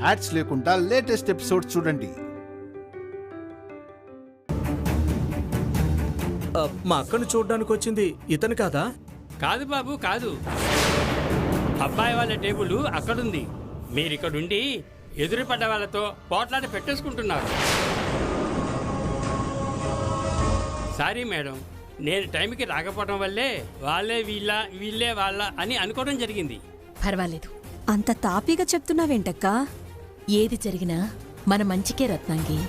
Ads లేకుండా latest episodes చూడండి. మా అక్కను చూడడానికి వచ్చింది ఇతను కాదా? కాదు బాబు కాదు, అబ్బాయి వాళ్ళ టేబుల్ అక్కడుంది. మీరిక్కడుండి ఎదురుపడ్డ వాళ్ళతో పోట్లాట పెట్టేసుకుంటున్నారు. సారీ మేడం, నేను టైంకి రాకపోవడం వల్లే వాళ్ళే వీళ్ళే వాళ్ళ అని అనుకోవడం జరిగింది. పర్వాలేదు. అంత తాపీగా చెప్తున్నావేంటక్కా? ఏది జరిగినా మన మంచికే రత్నాంగి.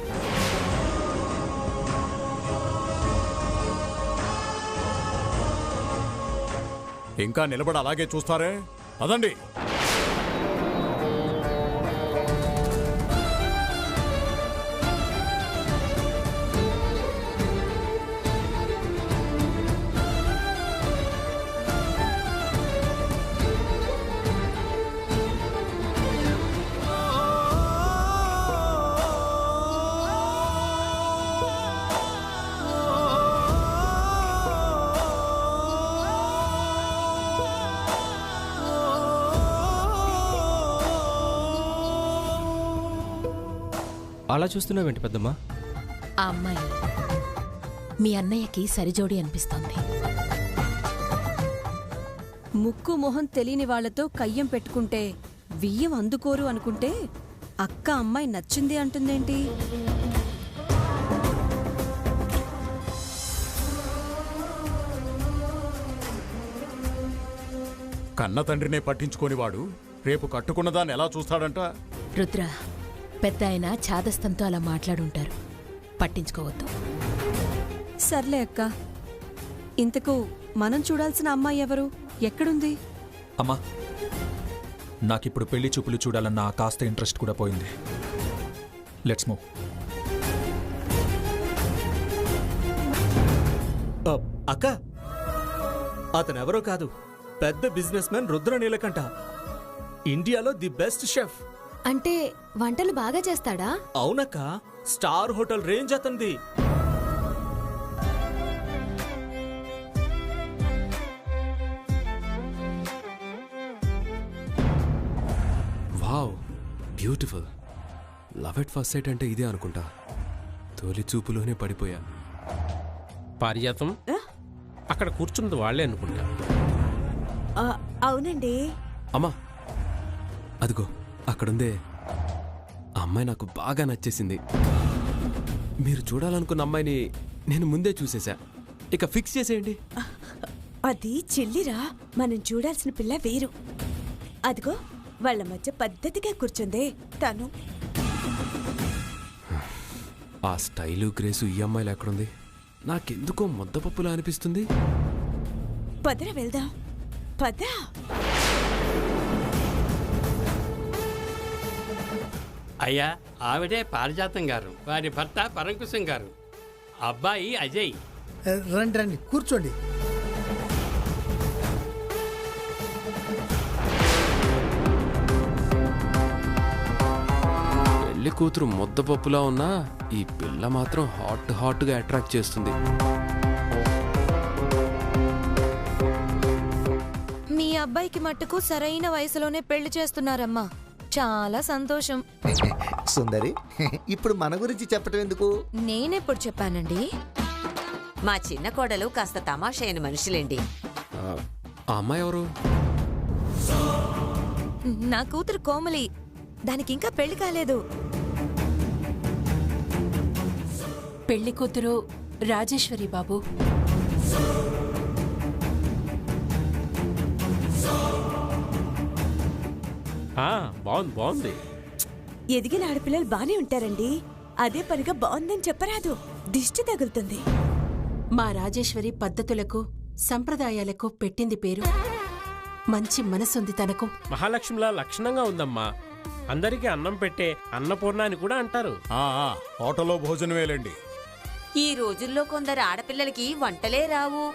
ఇంకా నిలబడి అలాగే చూస్తారే? అదండి. అలా చూస్తున్నావేంటి పెద్దమ్మా? ఆ అమ్మాయి మీ అన్నయ్యకి సరిజోడి అనిపిస్తోంది. ముక్కు మొహం తెలియని వాళ్లతో కయ్యం పెట్టుకుంటే వియ్యం అందుకోరు అనుకుంటే అక్క అమ్మాయి నచ్చింది అంటుందేంటి? కన్న తండ్రినే పట్టించుకోనివాడు రేపు కట్టుకున్నదాన్ని ఎలా చూస్తాడంట? రుద్ర, పెద్ద ఆయన చాదస్తంతో అలా మాట్లాడుంటారు, పట్టించుకోవద్దు. సర్లే అక్క, ఇంతకు మనం చూడాల్సిన అమ్మాయి ఎవరు? ఎక్కడుంది? అమ్మా, నాకిప్పుడు పెళ్లి చూపులు చూడాలన్న కాస్త ఇంట్రెస్ట్ కూడా పోయింది. Let's move. అక్క, అతనెవరో కాదు, పెద్ద బిజినెస్ మ్యాన్ రుద్ర నీలకంఠ. ఇండియాలో ది బెస్ట్ షెఫ్. అంటే వంటలు బాగా చేస్తాడా? అవునక్క, స్టార్ హోటల్ రేంజ్ అతనిది. Wow, beautiful. Love at first sight అంటే ఇదే అనుకుంటా. తొలి చూపులోనే పడిపోయా. పారిజాతం అక్కడ కూర్చున్నది వాళ్లే అనుకుంటా. అవునండి. అమ్మా, అదిగో అక్కడుందే ఆ అమ్మాయి నాకు బాగా నచ్చేసింది. మీరు చూడాలనుకున్న అమ్మాయిని నేను ముందే చూసేశా. ఇక ఫిక్స్ చేసేయండి. అది చెల్లిరా, మనం చూడాల్సిన పిల్ల వేరు. అదిగో వాళ్ళ మధ్య పద్ధతిగా కూర్చుందే తను. ఆ స్టైలు గ్రేసు ఈ అమ్మాయిలు ఎక్కడుంది? నాకెందుకో ముద్దపప్పులా అనిపిస్తుంది. పదరా వెళ్దాం, పదా. అయ్యా, ఆవిడే పారిజాతం గారు, వారి భర్త పరంకుశం గారు, అబ్బాయి అజయ్. రండి రండి, కూర్చోండి. పెళ్లి కూతురు ముద్దపప్పులా ఉన్నా ఈ పిల్ల మాత్రం హాట్గా అట్రాక్ట్ చేస్తుంది. మీ అబ్బాయికి మట్టుకు సరైన వయసులోనే పెళ్లి చేస్తున్నారమ్మా. చాలా సంతోషం. సుందరి, ఇప్పుడు మన గురించి చెప్పటం ఎందుకు? నేనెప్పుడు చెప్పానండి? మా చిన్న కోడలు కాస్త తమాషైన మనుషులేండి. ఆ అమ్మాయి ఎవరు? నా కూతురు కోమలి, దానికింకా పెళ్లి కాలేదు. పెళ్లి కూతురు రాజేశ్వరి బాబు. బాగుంది. ఎదిగిన ఆడపిల్లలు బానే ఉంటారండి, అదే పనిగా బాగుందని చెప్పరాదు, దిష్టి తగులుతుంది. మా రాజేశ్వరి పద్ధతులకు సంప్రదాయాలకు పెట్టింది పేరు. మంచి మనసుంది తనకు. మహాలక్ష్మిలా లక్షణంగా ఉందమ్మా. అందరికీ అన్నం పెట్టే అన్నపూర్ణ అని కూడా అంటారు. హోటల్లో భోజనమేలండి. ఈ రోజుల్లో కొందరు ఆడపిల్లలకి వంటలే రావు.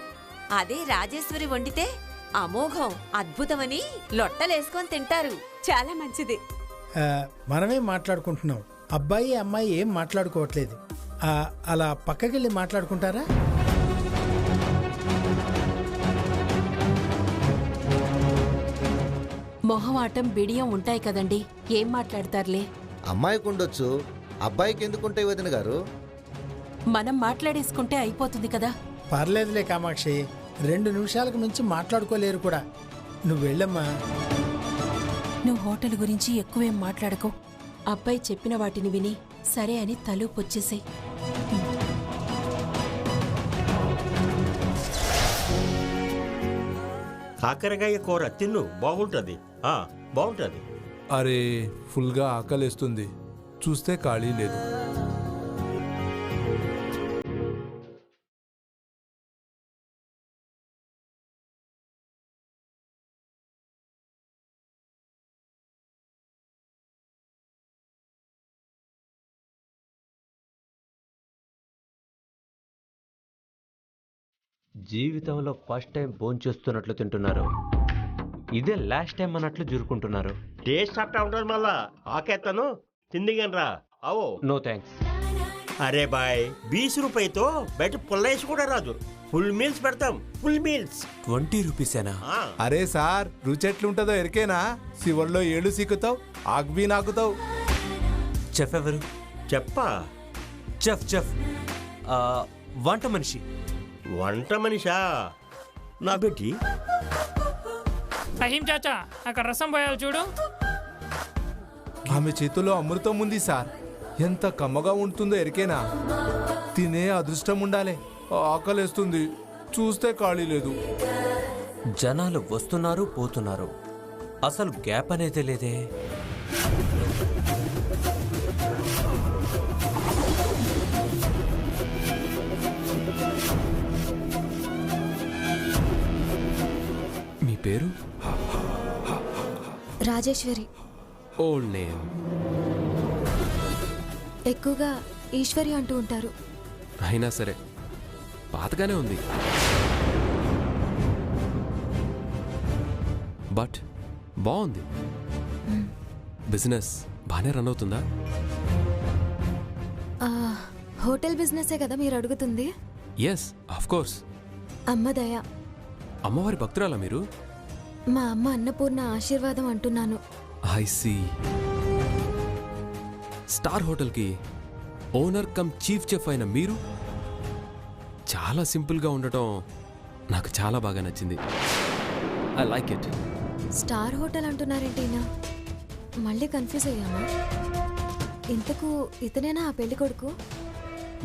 అదే రాజేశ్వరి వండితే అమోఘం, అద్భుతమని లొట్టలేసుకొని తింటారు. చాలా మంచిది. మనమే మాట్లాడుకుంటున్నాం, అబ్బాయి అమ్మాయి ఏం మాట్లాడుకోవట్లేదు. అలా పక్కకెళ్ళి మాట్లాడుకుంటారా? మొహమాటం బిడియం ఉంటాయి కదండి, ఏం మాట్లాడతారులే. అమ్మాయికి ఉండొచ్చు, అబ్బాయికి ఎందుకుంటాయి వదిన గారు? మనం మాట్లాడేసుకుంటే అయిపోతుంది కదా. పర్లేదులే కామాక్షి, 2 నిమిషాలకు మించి మాట్లాడుకోలేరు కూడా. నువ్వు వెళ్ళమ్మా. నువ్వు హోటల్ గురించి ఎక్కువేం మాట్లాడకు. అబ్బాయి చెప్పిన వాటిని విని సరే అని తలూపొచ్చేసాయి. కాకరకాయ కూర తిన్ను, బాగుంటుంది. బాగుంటుంది. అరే, ఫుల్గా ఆకలేస్తుంది, చూస్తే ఖాళీ లేదు. జీవితంలో ఫస్ట్ టైం భోంచేస్తున్నట్లు తింటున్నారు, ఇదే లాస్ట్ టైం అన్నట్లు జురుకుంటున్నారు. టేస్ట్ అట్టా ఉంటుంది, మళ్ళా ఆకేస్తాను తిందిగనరా. అవో నో థ్యాంక్స్. అరే బాయ్, 20 రూపాయతో బయట పుల్లేసి కూడా రాదు. ఫుల్ మీల్స్ పెడతాం, ఫుల్ మీల్స్. 20 రూపీసేనా? అరే సార్, రుచి ఎట్లుంటుందో ఎరికేనా? శివల్లో 7 సీకుతావు, ఆగ్బీ నాకుతావు. చెఫ్ ఎవరు? చెప్పా? చెఫ్ వంట మనిషి. వంట మనిషా? నా బెట్టి ఫహీం చాచా, అక్కడ రసం పోయాలి చూడు. ఆమె చేతిలో అమృతం ఉంది సార్, ఎంత కమ్మగా ఉంటుందో ఎరికేనా? తినే అదృష్టం ఉండాలి. ఆకలేస్తుంది, చూస్తే ఖాళీ లేదు. జనాలు వస్తున్నారు పోతున్నారు, అసలు గ్యాప్ అనేది లేదే. మీ పేరు? రాజేశ్వరి. Old name. ఎక్కువగా ఈశ్వరి అంటూ ఉంటారు. అయినా సరే పాతగానే ఉంది. బట్ బాగుంది. బిజినెస్ బాగానే రన్ అవుతుందా? హోటల్ బిజినెసే కదా మీరు అడుగుతుంది? Yes, of course. అమ్మ దయ. అమ్మవారి భక్తురాలా మీరు? మా అమ్మ అన్నపూర్ణ ఆశీర్వాదం అంటున్నాను. I see. స్టార్ హోటల్కి ఓనర్ కమ్ చీఫ్ చెఫ్ అయిన మీరు చాలా సింపుల్గా ఉండటం నాకు చాలా బాగా నచ్చింది. I like it. Star hotel అంటున్నారేంటినా? మళ్ళీ కన్ఫ్యూజ్ అయ్యామా? ఇంతకు ఇతనేనా ఆ పెళ్లి కొడుకు?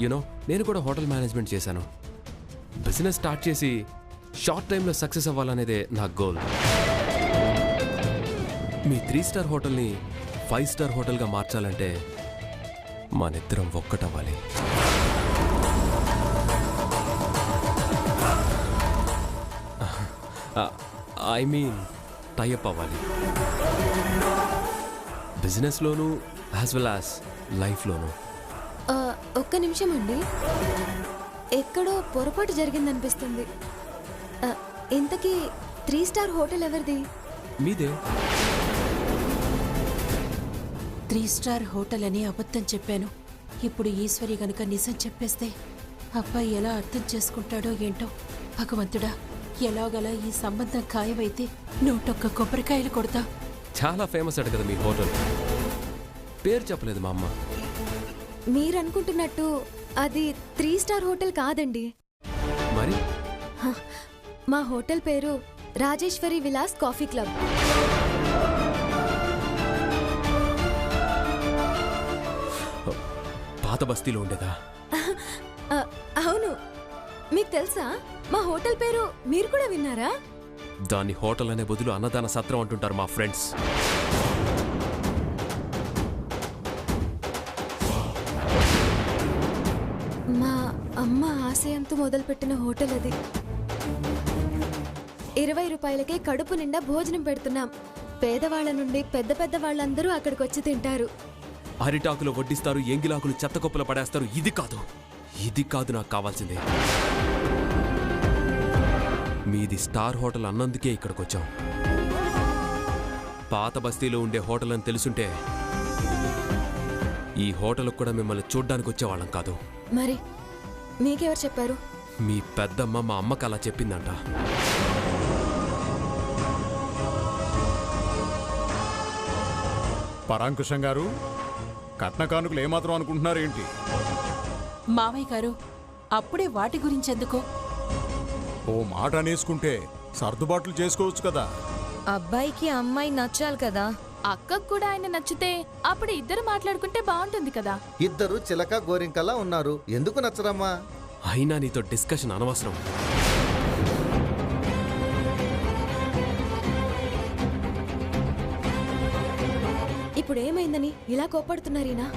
యునో, నేను కూడా హోటల్ మేనేజ్మెంట్ చేశాను. బిజినెస్ స్టార్ట్ చేసి షార్ట్ టైంలో సక్సెస్ అవ్వాలనేదే నా గోల్. మీ 3 స్టార్ హోటల్ని 5 స్టార్ హోటల్గా మార్చాలంటే మనిద్దరం ఒక్కటవ్వాలి. ఐ మీన్ టైఅప్ అవ్వాలి. బిజినెస్లోనూ యాజ్ వెల్ యాజ్ లైఫ్లోనూ. ఒక్క నిమిషం అండి, ఎక్కడో పొరపాటు జరిగిందనిపిస్తుంది. ఇంతకీ 3 స్టార్ హోటల్ ఎవరిది? మీదే. 3 స్టార్ హోటల్ అని అబద్ధం చెప్పాను. ఇప్పుడు ఈశ్వరి గనుక నిజం చెప్పేస్తే అబ్బాయి ఎలా అర్థం చేసుకుంటాడో ఏంటో. భగవంతుడా, ఎలాగలా ఈ సంబంధం ఖాయమైతే 101 కొబ్బరికాయలు కొడతా. చాలా ఫేమస్ అట కదా మీ హోటల్. పేరు చెప్పలేదు మా అమ్మ. మీరనుకుంటున్నట్టు అది 3 స్టార్ హోటల్ కాదండి. మరి మా హోటల్ పేరు రాజేశ్వరి విలాస్ కాఫీ క్లబ్. పాత బస్తీలో ఉండేదా? అవును. మీకు తెలుసా మా హోటల్ పేరు? మీరు కూడా విన్నారా? దాన్ని హోటల్ అనే బదులు అన్నదాన సత్రం అంటుంటారు మా ఫ్రెండ్స్. మా అమ్మ ఆశయంతో మొదలుపెట్టిన హోటల్ అది. 20 రూపాయలకే కడుపు నిండా భోజనం పెడుతున్నాం. పేదవాళ్ల నుండి పెద్ద పెద్ద వాళ్ళందరూ అక్కడికి వచ్చి తింటారు. అరిటాకులు వడ్డిస్తారు, ఎంగిలాకులు చెత్తకొప్పలు పడేస్తారు. ఇది కాదు నాకు కావాల్సిందే. మీది స్టార్ హోటల్ అన్నందుకే ఇక్కడికి వచ్చాం. పాత బస్తీలో ఉండే హోటల్ అని తెలుసుంటే ఈ హోటల్ కూడా మిమ్మల్ని చూడ్డానికి వచ్చేవాళ్ళం కాదు. మరి మీకెవరు చెప్పారు? మీ పెద్దమ్మ మా అమ్మకి అలా చెప్పిందంట. పరాంకుశం గారు, కట్న కానుకలు ఏమాత్రం అనుకుంటున్నారేంటి? మావయ్య గారు అప్పుడే వాటి గురించెందుకు? ఓ మాట అనేసుకుంటే సర్దుబాట్లు చేసుకోవచ్చు కదా. అబ్బాయికి అమ్మాయి నచ్చాలి కదా. అక్కకు కూడా ఆయన నచ్చితే అప్పుడు ఇద్దరు మాట్లాడుకుంటే బాగుంటుంది కదా. ఇద్దరు చిలక గోరింకలా ఉన్నారు, ఎందుకు నచ్చరమ్మా? అయినా నీతో డిస్కషన్ అనవసరం. ఇప్పుడు ఏమైందని ఇలా కోపడుతున్నారీనా?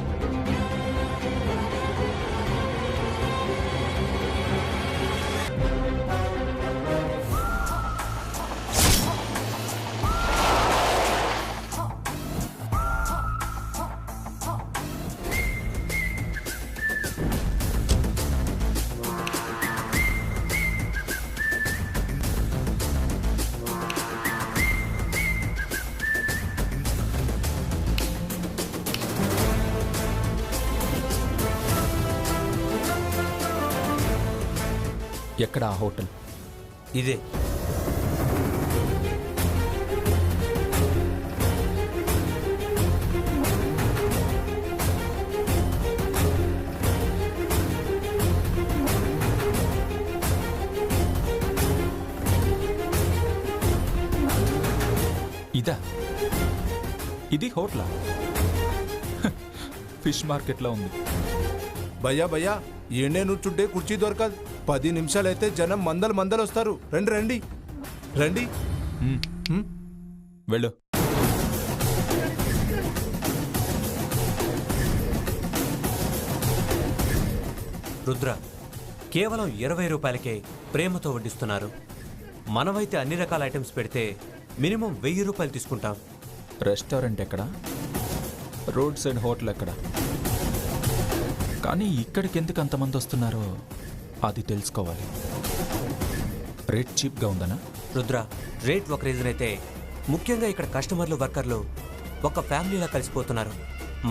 ఎక్కడ ఆ హోటల్? ఇదే. ఇదా? ఇది హోటలా? ఫిష్ మార్కెట్లో ఉంది. భయ్యా భయ్యా, ఏండే నుంచుంటే కుర్చీ దొరకదు. 10 నిమిషాలైతే జనం మందలు వస్తారు. రండి రండి రండి. వెళ్ళు. రుద్ర, కేవలం 20 రూపాయలకే ప్రేమతో వడ్డిస్తున్నారు. మనమైతే అన్ని రకాల ఐటమ్స్ పెడితే మినిమం 1000 రూపాయలు తీసుకుంటాం. రెస్టారెంట్ ఎక్కడ? రోడ్ సైడ్ హోటల్ ఎక్కడ? కానీ ఇక్కడికి ఎందుకు అంతమంది వస్తున్నారో అది తెలుసుకోవాలి. రేట్ చీప్గా ఉందనా? రుద్ర, రేట్ ఒక రీజన్ అయితే ముఖ్యంగా ఇక్కడ కస్టమర్లు వర్కర్లు ఒక ఫ్యామిలీలా కలిసిపోతున్నారు.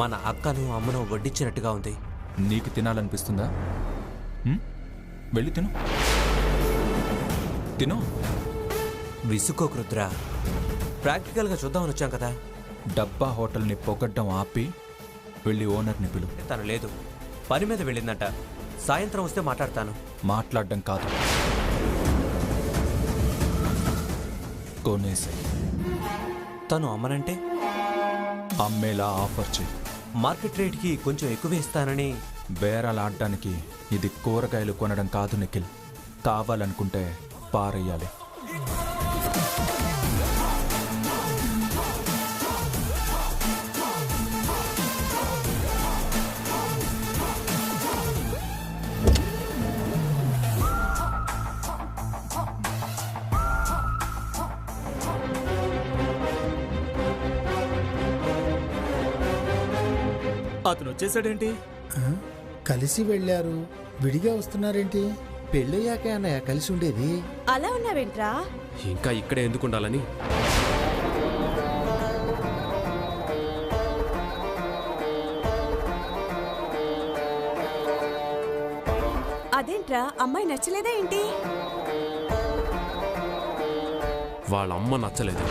మన అక్కను అమ్మను వడ్డించినట్టుగా ఉంది. నీకు తినాలనిపిస్తుందా? వెళ్ళి తిను. తిను. విసుకోకు రుద్ర, ప్రాక్టికల్గా చూద్దామని వచ్చాం కదా. డబ్బా హోటల్ని పొగడ్డం ఆపి వెళ్ళి ఓనర్ని పిలు. తను లేదు, పని మీద వెళ్ళిందంట. సాయంత్రం వస్తే మాట్లాడతాను. మాట్లాడడం కాదు, కొనేసి. తను అమ్మనంటే అమ్మేలా ఆఫర్ చేయి. మార్కెట్ రేట్కి కొంచెం ఎక్కువ ఇస్తానని. బేరాలాడడానికి ఇది కూరగాయలు కొనడం కాదు నిఖిల్. కావాలనుకుంటే పారేయాలి. అతను వచ్చేసాడేంటి? కలిసి వెళ్ళారు, విడిగా వస్తున్నారేంటి? పెళ్ళయ్యాకే అన్నయ్య కలిసి ఉండేది. అలా ఉన్నావేంట్రా? ఇంకా ఇక్కడే ఎందుకు ఉండాలని? అదేంట్రా, అమ్మాయి నచ్చలేదా ఏంటి? వాళ్ళ అమ్మ నచ్చలేదు.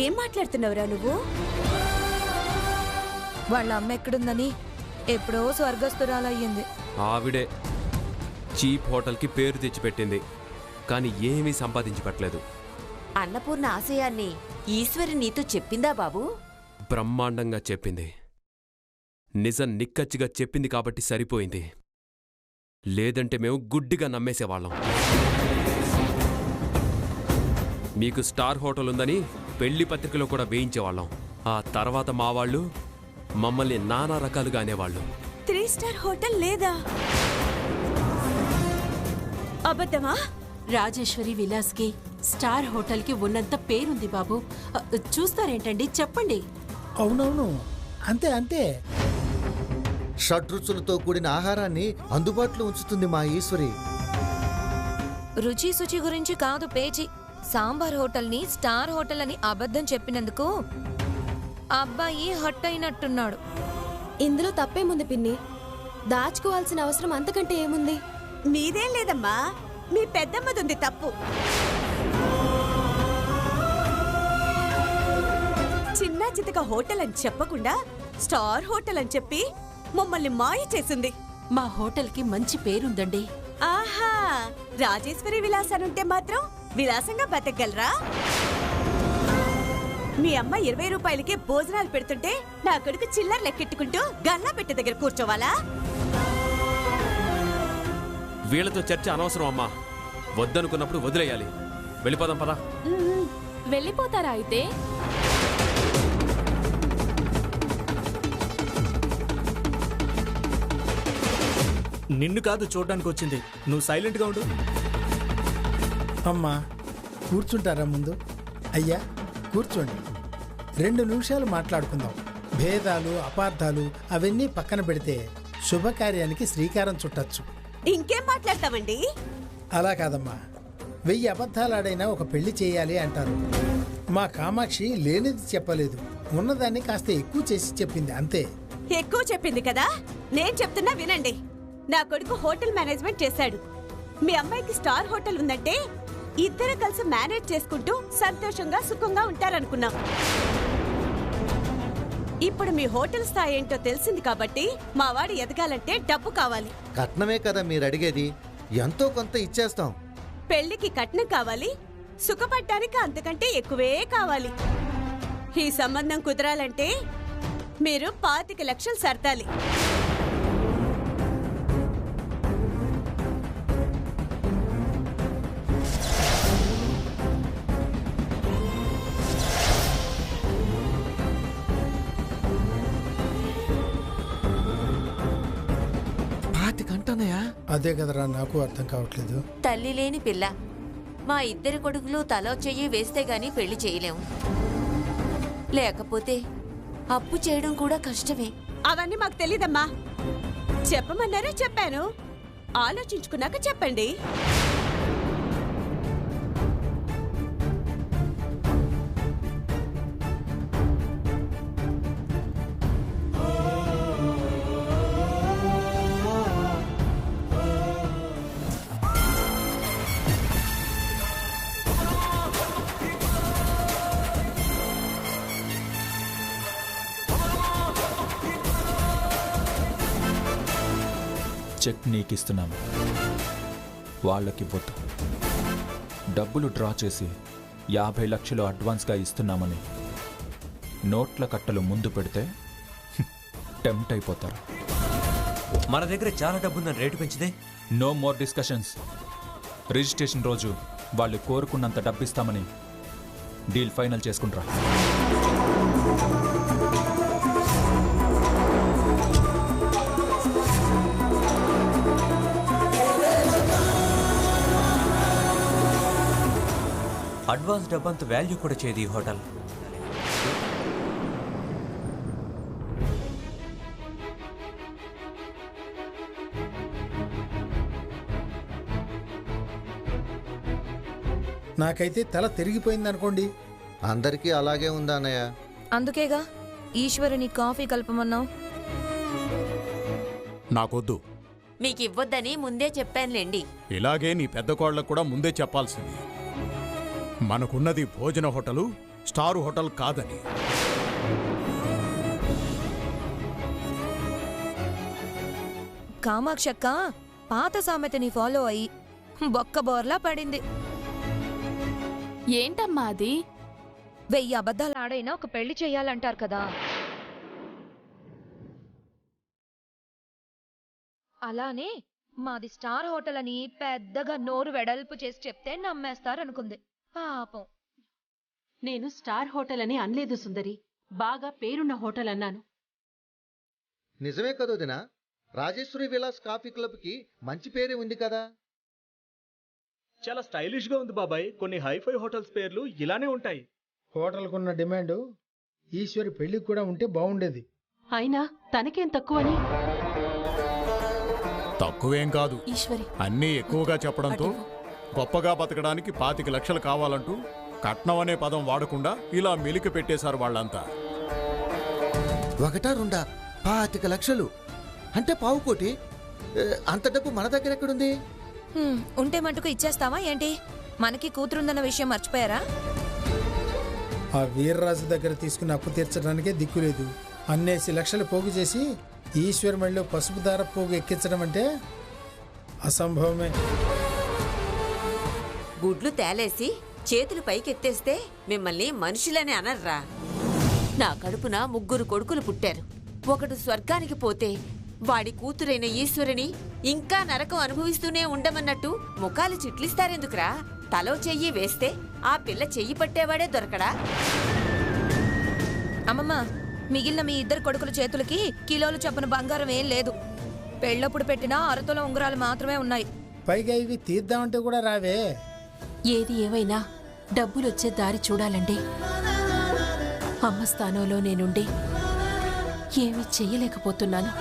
ఏం మాట్లాడుతున్నావురా నువ్వు? వాళ్ళ అమ్మ ఎక్కడుందని ఎప్పుడో స్వర్గస్థురాలయ్యింది. ఆవిడే చీప్ హోటల్కి పేరు తెచ్చిపెట్టింది, కానీ ఏమీ సంపాదించి పెట్టలేదు. అన్నపూర్ణ ఆశయాన్ని ఈశ్వరి నీతో చెప్పిందా బాబు? బ్రహ్మాండంగా చెప్పింది. నిజం నిక్కచ్చిగా చెప్పింది కాబట్టి సరిపోయింది. లేదంటే మేము గుడ్డిగా నమ్మేసేవాళ్ళం. మీకు స్టార్ హోటల్ ఉందని పెళ్లి పత్రికలో కూడా వేయించేవాళ్ళం. ఆ తర్వాత మా వాళ్ళు మమ్మల్ని నానా రకాలుగా అనేవాళ్ళు. 3 స్టార్ హోటల్ లేదా? అబద్ధమా? రాజేశ్వరి విలాస్కి స్టార్ హోటల్కి ఉన్నంత పేరుంది బాబు. చూస్తారేంటండి, చెప్పండి. అవునవును, అంతే అంతే. షడ్రుచులతో కూడిన ఆహారాన్ని అందుబాటులో ఉంచుతుంది మా ఈశ్వరి. రుచి శుచి గురించి కాదు పేచి. సాంబార్ హోటల్ని స్టార్ హోటల్ అని అబద్ధం చెప్పినందుకు అబ్బాయి హట్ అయినట్టున్నాడు. ఇందులో తప్పేముంది పిన్ని? దాచుకోవాల్సిన అవసరం అంతకంటే ఏముంది? మీదేం లేదమ్మా, మీ పెద్దమ్మదుంది తప్పు. చిన్న చితక హోటల్ అని చెప్పకుండా స్టార్ హోటల్ అని చెప్పి మమ్మల్ని మాయ చేసింది. మా హోటల్కి మంచి పేరుందండి. ఆహా, రాజేశ్వరి విలాసానుంటే మాత్రం విలాసంగా బతకగలరా? మీ అమ్మ 20 రూపాయలకే భోజనాలు పెడుతుంటే నా కొడుకు చిల్లర లెక్కెట్టుకుంటూ గల్లా పెట్టి దగ్గర కూర్చోవాలా? వీళ్ళతో చర్చ అనవసరం అమ్మా. వద్దనుకున్నప్పుడు వదిలేయాలి. వెళ్ళిపోదాం పదా. వెళ్ళిపోతారా అయితే? నిన్ను కాదు చూడడానికి వచ్చింది, నువ్వు సైలెంట్గా ఉండు. అమ్మా కూర్చుంటారా ముందు? అయ్యా కూర్చోండి, 2 నిమిషాలు మాట్లాడుకుందాం. భేదాలు అపార్థాలు అవన్నీ పక్కన పెడితే శుభకార్యానికి శ్రీకారం చుట్టచ్చు. ఇంకేం మాట్లాడతామండి? అలా కాదమ్మా, 1000 అబద్ధాలాడైనా ఒక పెళ్లి చేయాలి అంటారు. మా కామాక్షి లేనిది చెప్పలేదు, ఉన్నదాన్ని కాస్త ఎక్కువ చేసి చెప్పింది అంతే. ఎక్కువ చెప్పింది కదా, నేను చెప్తున్నా వినండి. నా కొడుకు హోటల్ మేనేజ్మెంట్ చేశాడు. మీ అమ్మాయికి స్టార్ హోటల్ ఉందంటే ఇద్దరు కలిసి మేనేజ్ చేసుకుంటూ సంతోషంగా సుఖంగా ఉంటారనుకున్నాం. ఇప్పుడు మీ హోటల్ స్థాయి ఏంటో తెలిసింది కాబట్టి మా వాడు ఎదగాలంటే డబ్బు కావాలి. కట్నమే కదా మీరు అడిగేది, ఎంతో కొంత ఇచ్చేస్తాం. పెళ్లికి కట్నం కావాలి, సుఖపడ్డానికి అంతకంటే ఎక్కువే కావాలి. ఈ సంబంధం కుదరాలంటే మీరు 25 లక్షలు సర్దాలి. అదే కదరా నాకు అర్థం కావట్లేదు. తల్లి లేని పిల్ల, మా ఇద్దరు కొడుకులు తలో చెయ్యి వేస్తే గాని పెళ్లి చేయలేము. లేకపోతే అప్పు చేయడం కూడా కష్టమే. అవన్నీ మాకు తెలీదమ్మా. చెప్పమన్నారే చెప్పాను, ఆలోచించుకున్నాక చెప్పండి. చెక్ నీకిస్తున్నాము, వాళ్ళకివ్వద్దు. డబ్బులు డ్రా చేసి 50 లక్షలు అడ్వాన్స్గా ఇస్తున్నామని నోట్ల కట్టలు ముందు పెడితే టెంప్ట్ అయిపోతారు. మన దగ్గర చాలా డబ్బుందని రేటు పెంచితే నో మోర్ డిస్కషన్స్. రిజిస్ట్రేషన్ రోజు వాళ్ళు కోరుకున్నంత డబ్బిస్తామని డీల్ ఫైనల్ చేసుకుంటారా? అడ్వాన్స్ డబ్బంత వాల్యూ కూడా చేయదు ఈ హోటల్. నాకైతే తల తిరిగిపోయిందనుకోండి. అందరికీ అలాగే ఉందా అన్నయ్య? అందుకేగా ఈశ్వరుని కాఫీ కలపమన్నావు. నాకొద్దు. మీకు ఇవ్వొద్దని ముందే చెప్పానులేండి. ఇలాగే నీ పెద్ద కోళ్ళకు కూడా ముందే చెప్పాల్సింది. మనకున్నది భోజన హోటలు, స్టార్ హోటల్ కాదని. కామాక్షక్క పాత సామెతని ఫాలో అయి బొక్క బోర్లా పడింది. ఏంటమ్మా అది? 1000 అబద్ధాలు ఆడైనా ఒక పెళ్లి చెయ్యాలంటారు కదా. అలానే మాది స్టార్ హోటల్ అని పెద్దగా నోరు వెడల్పు చేసి చెప్తే నమ్మేస్తారనుకుంది. పాపం. నేను స్టార్ హోటల్ అని అనలేదు సుందరి, బాగా పేరున్న హోటల్ అన్నాను. నిజమే కదోదినా, రాజేశ్వరి విలాస్ కాఫీ క్లబ్కి మంచి పేరే ఉంది కదా. చాలా స్టైలిష్ గా ఉంది బాబాయ్. కొన్ని హైఫై హోటల్స్ పేర్లు ఇలానే ఉంటాయి. హోటల్కున్న డిమాండ్ ఈశ్వరి పెళ్లికి కూడా ఉంటే బాగుండేది. అయినా తనకేం తక్కువని? తక్కువేం కాదు, అన్నీ ఎక్కువగా చెప్పడంతో గొప్పగా బతకడానికి 25 లక్షలు కావాలంటూ కట్నం అనే పదం వాడకుండా ఇలా మెలిక పెట్టేశారు వాళ్ళంతా. 1 2 25 లక్షలు అంటే పావు కోటి? అంత డబ్బు మన దగ్గర ఎక్కడుంది? ఉంటే మటుకు ఇచ్చేస్తావా ఏంటి? మనకి కూతురుందన్న విషయం మర్చిపోయారా? ఆ వీర్రాజు దగ్గర తీసుకున్న అప్పు తీర్చడానికే దిక్కులేదు. అన్నేసి లక్షలు పోగు చేసి ఈశ్వర్ మళ్ళీ పసుపు దార పోగు ఎక్కించడం అంటే అసంభవమే. గుడ్లు తేలేసి చేతులు పైకెత్తేస్తే మిమ్మల్ని మనుషులని అనర్రా. నా కడుపున 3 కొడుకులు పుట్టారు. ఒకడు స్వర్గానికి పోతే వాడి కూతురైన ఈశ్వరిని ఇంకా నరకం అనుభవిస్తూనే ఉండమన్నట్టు ముఖాలు చిట్లిస్తారెందుకురా? తలో చెయ్యి వేస్తే ఆ పిల్ల చెయ్యి పట్టేవాడే దొరకడా? అమ్మమ్మ, మిగిలిన మీ 2 కొడుకుల చేతులకి కిలోలు చొప్పున బంగారం ఏం లేదు. పెళ్ళప్పుడు పెట్టిన అరతుల ఉంగరాలు మాత్రమే ఉన్నాయి. పైగా ఇవి తీద్దామంటే కూడా రావే. ఏది ఏమైనా డబ్బులొచ్చే దారి చూడాలండి. అమ్మ స్థానంలో నేనుండి ఏమీ చెయ్యలేకపోతున్నాను.